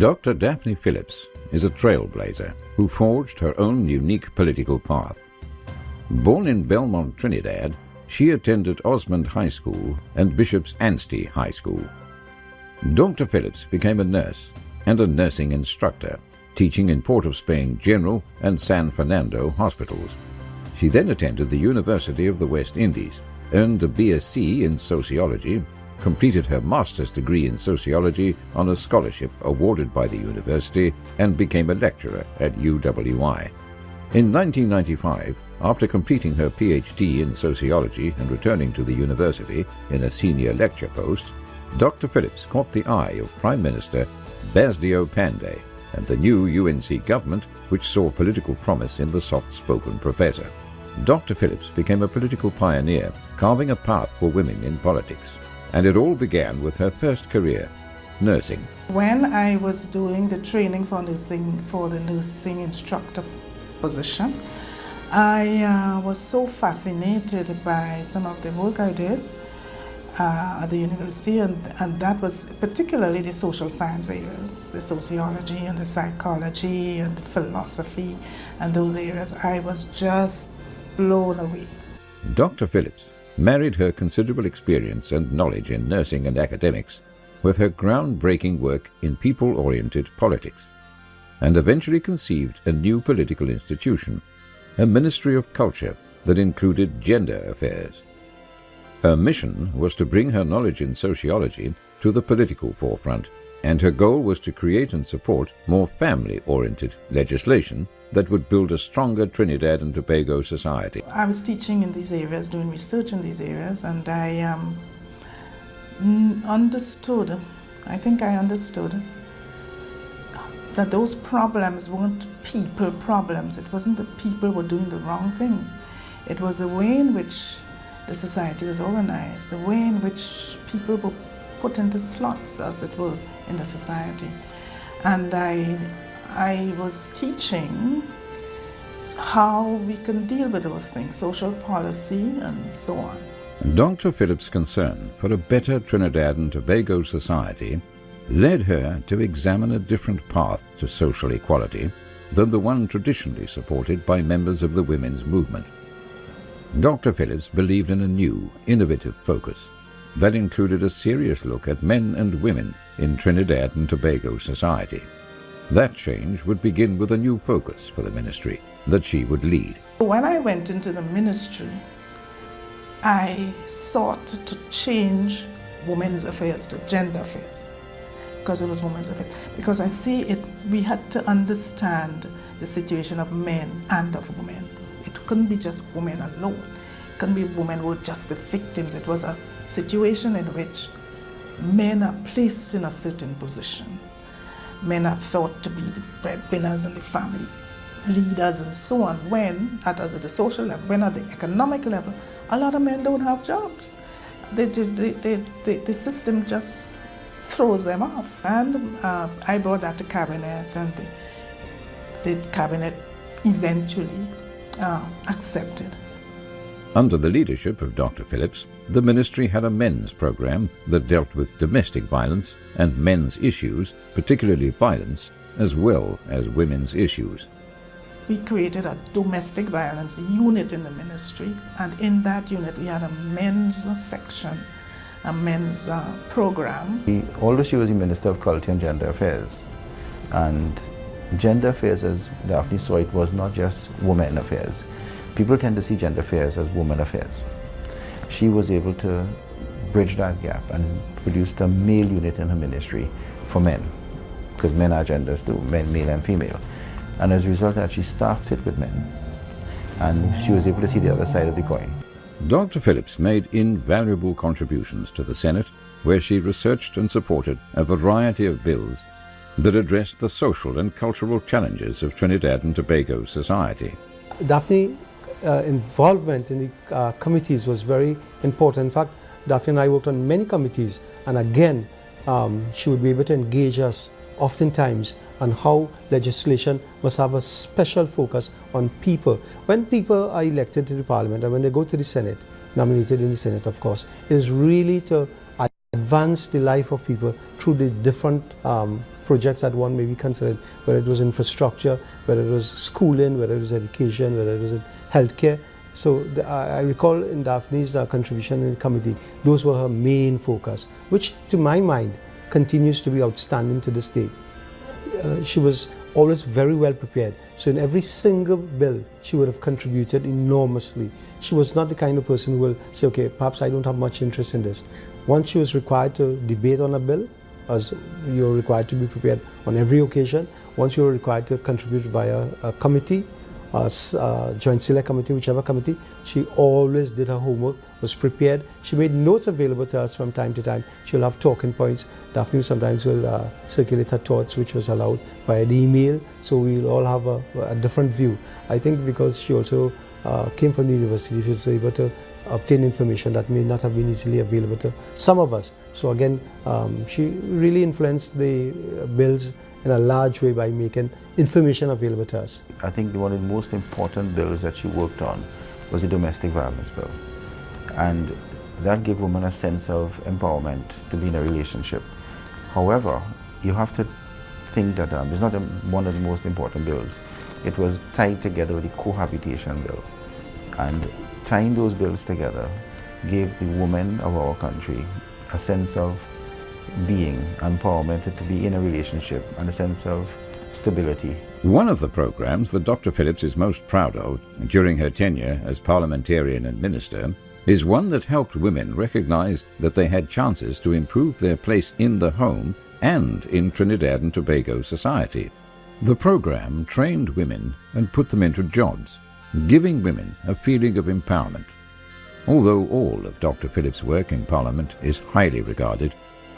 Dr. Daphne Phillips is a trailblazer who forged her own unique political path. Born in Belmont, Trinidad, she attended Osmond High School and Bishop's Anstey High School. Dr. Phillips became a nurse and a nursing instructor, teaching in Port of Spain General and San Fernando hospitals. She then attended the University of the West Indies, earned a BSc in sociology, completed her master's degree in sociology on a scholarship awarded by the university, and became a lecturer at UWI. In 1995, after completing her PhD in sociology and returning to the university in a senior lecture post, Dr. Phillips caught the eye of Prime Minister Basdio Panday and the new UNC government, which saw political promise in the soft-spoken professor. Dr. Phillips became a political pioneer, carving a path for women in politics. And it all began with her first career, nursing. When I was doing the training for the nursing instructor position, I was so fascinated by some of the work I did at the university, and that was particularly the social science areas, the sociology and the psychology and the philosophy and those areas. I was just blown away. Dr. Phillips married her considerable experience and knowledge in nursing and academics with her groundbreaking work in people-oriented politics, and eventually conceived a new political institution, a Ministry of Culture that included gender affairs. Her mission was to bring her knowledge in sociology to the political forefront, and her goal was to create and support more family-oriented legislation that would build a stronger Trinidad and Tobago society. I was teaching in these areas, doing research in these areas, and I understood that those problems weren't people problems. It wasn't that people were doing the wrong things. It was the way in which the society was organized, the way in which people were put into slots, as it were, in the society. And I was teaching how we can deal with those things, social policy and so on. Dr. Phillips' concern for a better Trinidad and Tobago society led her to examine a different path to social equality than the one traditionally supported by members of the women's movement. Dr. Phillips believed in a new, innovative focus that included a serious look at men and women in Trinidad and Tobago society. That change would begin with a new focus for the ministry that she would lead. When I went into the ministry, I sought to change women's affairs to gender affairs, because it was women's affairs. Because I see it, we had to understand the situation of men and of women. It couldn't be just women alone. It couldn't be women who were just the victims. It was a situation in which men are placed in a certain position. Men are thought to be the breadwinners and the family leaders and so on, when, at the social level, when at the economic level, a lot of men don't have jobs. The system just throws them off. And I brought that to cabinet, and the cabinet eventually accepted. Under the leadership of Dr. Phillips, the ministry had a men's program that dealt with domestic violence and men's issues, particularly violence, as well as women's issues. We created a domestic violence unit in the ministry, and in that unit we had a men's section, a men's program. Although she was the Minister of Culture and Gender Affairs, and gender affairs, as Daphne saw it, was not just women affairs. People tend to see gender affairs as women affairs. She was able to bridge that gap and produced a male unit in her ministry for men, because men are genders too, men, male and female. And as a result, that she staffed it with men, and she was able to see the other side of the coin. Dr. Phillips made invaluable contributions to the Senate, where she researched and supported a variety of bills that addressed the social and cultural challenges of Trinidad and Tobago society. Daphne involvement in the committees was very important. In fact, Daphne and I worked on many committees, and again, she would be able to engage us oftentimes on how legislation must have a special focus on people. When people are elected to the Parliament and when they go to the Senate, nominated in the Senate of course, it is really to advance the life of people through the different projects that one may be considered, whether it was infrastructure, whether it was schooling, whether it was education, whether it was in healthcare. So I recall in Daphne's contribution in the committee, those were her main focus, which to my mind continues to be outstanding to this day. She was always very well prepared. So in every single bill, she would have contributed enormously. She was not the kind of person who will say, okay, perhaps I don't have much interest in this. Once she was required to debate on a bill, as you're required to be prepared on every occasion, once you're required to contribute via a committee, joint select committee, whichever committee, she always did her homework, was prepared. She made notes available to us from time to time. She'll have talking points. Daphne sometimes will circulate her thoughts, which was allowed via the email, so we'll all have a different view. I think because she also came from the university, she was able to obtain information that may not have been easily available to some of us. So again, she really influenced the bills in a large way by making information available to us. I think one of the most important bills that she worked on was the domestic violence bill. And that gave women a sense of empowerment to be in a relationship. However, you have to think that it's not one of the most important bills. It was tied together with the cohabitation bill. And tying those bills together gave the women of our country a sense of being, empowerment, to be in a relationship, and a sense of stability. One of the programs that Dr. Phillips is most proud of during her tenure as parliamentarian and minister is one that helped women recognize that they had chances to improve their place in the home and in Trinidad and Tobago society. The program trained women and put them into jobs, giving women a feeling of empowerment. Although all of Dr. Phillips' work in Parliament is highly regarded,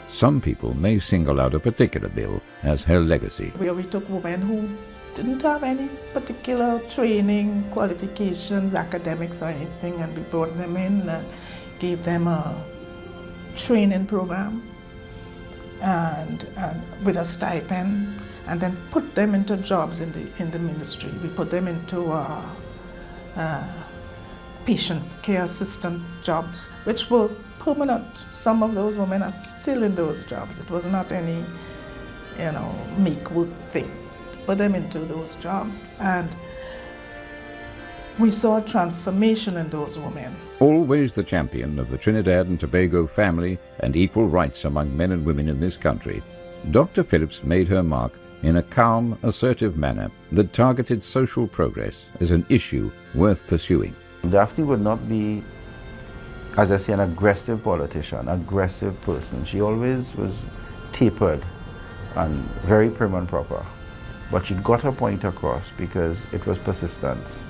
some people may single out a particular bill as her legacy. Where we took women who didn't have any particular training, qualifications, academics or anything, and we brought them in and gave them a training program and with a stipend, and then put them into jobs in the ministry. We put them into patient care assistant jobs, which were permanent. Some of those women are still in those jobs. It was not any, make work thing. Put them into those jobs, and we saw a transformation in those women. Always the champion of the Trinidad and Tobago family and equal rights among men and women in this country, Dr. Phillips made her mark in a calm, assertive manner that targeted social progress as an issue worth pursuing. Daphne would not be, as I say, an aggressive politician, aggressive person. She always was tapered and very prim and proper. But she got her point across because it was persistence.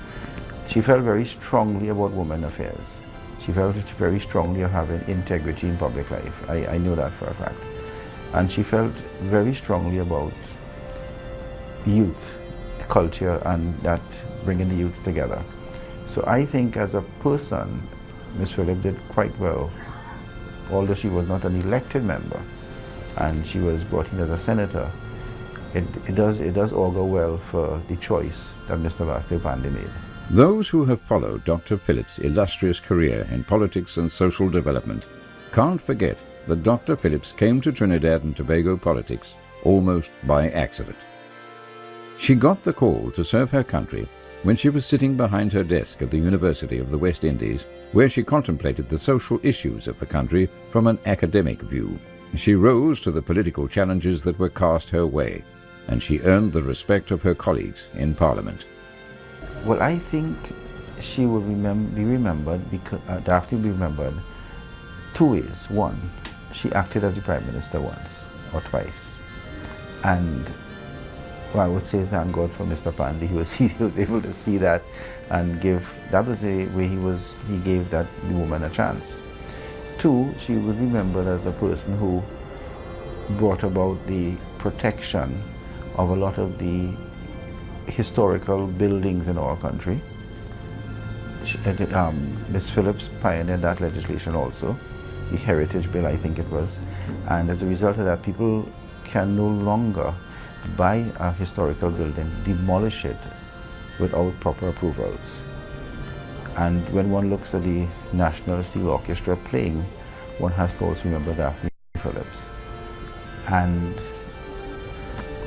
She felt very strongly about women affairs. She felt very strongly of having integrity in public life. I know that for a fact. And she felt very strongly about youth, culture, and that bringing the youths together. So I think as a person, Ms. Phillips did quite well, although she was not an elected member and she was brought in as a senator. It does augur well for the choice that Mr. Vasdev Pandey made. Those who have followed Dr. Phillips' illustrious career in politics and social development can't forget that Dr. Phillips came to Trinidad and Tobago politics almost by accident. She got the call to serve her country when she was sitting behind her desk at the University of the West Indies, where she contemplated the social issues of the country from an academic view. She rose to the political challenges that were cast her way, and she earned the respect of her colleagues in Parliament. Well, I think she will be remembered, because Daphne will be remembered two ways. One, she acted as the Prime Minister once or twice, and well, I would say thank God for Mr. Pandey. He was able to see that and that was the way he gave the woman a chance. Two, she would be remembered as a person who brought about the protection of a lot of the historical buildings in our country. Ms. Phillips pioneered that legislation also, the Heritage Bill, I think it was, and as a result of that, people can no longer buy a historical building, demolish it without proper approvals. And when one looks at the National Steel Orchestra playing, one has to also remember Daphne Phillips. And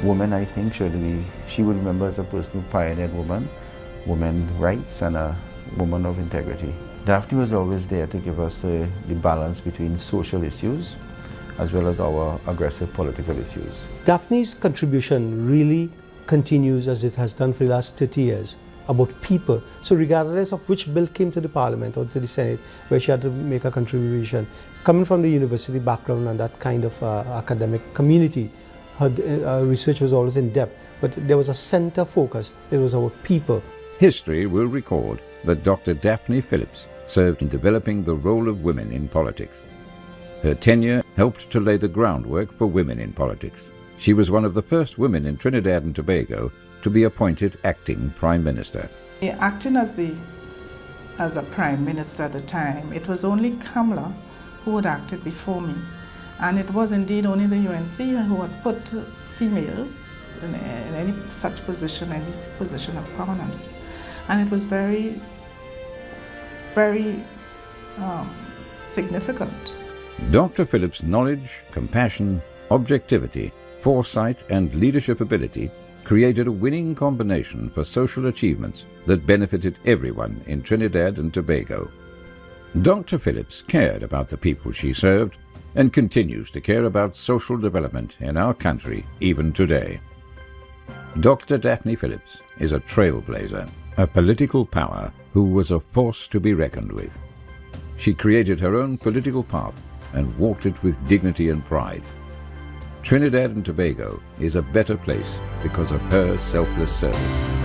woman, I think, she would remember as a person who pioneered women's rights, and a woman of integrity. Daphne was always there to give us the balance between social issues as well as our aggressive political issues. Daphne's contribution really continues as it has done for the last 30 years, about people. So regardless of which bill came to the Parliament or to the Senate, where she had to make a contribution, coming from the university background and that kind of academic community, her research was always in depth, but there was a center focus. It was about people. History will record that Dr. Daphne Phillips served in developing the role of women in politics. Her tenure helped to lay the groundwork for women in politics. She was one of the first women in Trinidad and Tobago to be appointed acting Prime Minister. Acting as a Prime Minister at the time, it was only Kamala who had acted before me. And it was indeed only the UNC who had put females in any such position, any position of prominence. And it was very, very significant. Dr. Phillips' knowledge, compassion, objectivity, foresight and leadership ability created a winning combination for social achievements that benefited everyone in Trinidad and Tobago. Dr. Phillips cared about the people she served and continues to care about social development in our country even today. Dr. Daphne Phillips is a trailblazer, a political power who was a force to be reckoned with. She created her own political path and walked it with dignity and pride. Trinidad and Tobago is a better place because of her selfless service.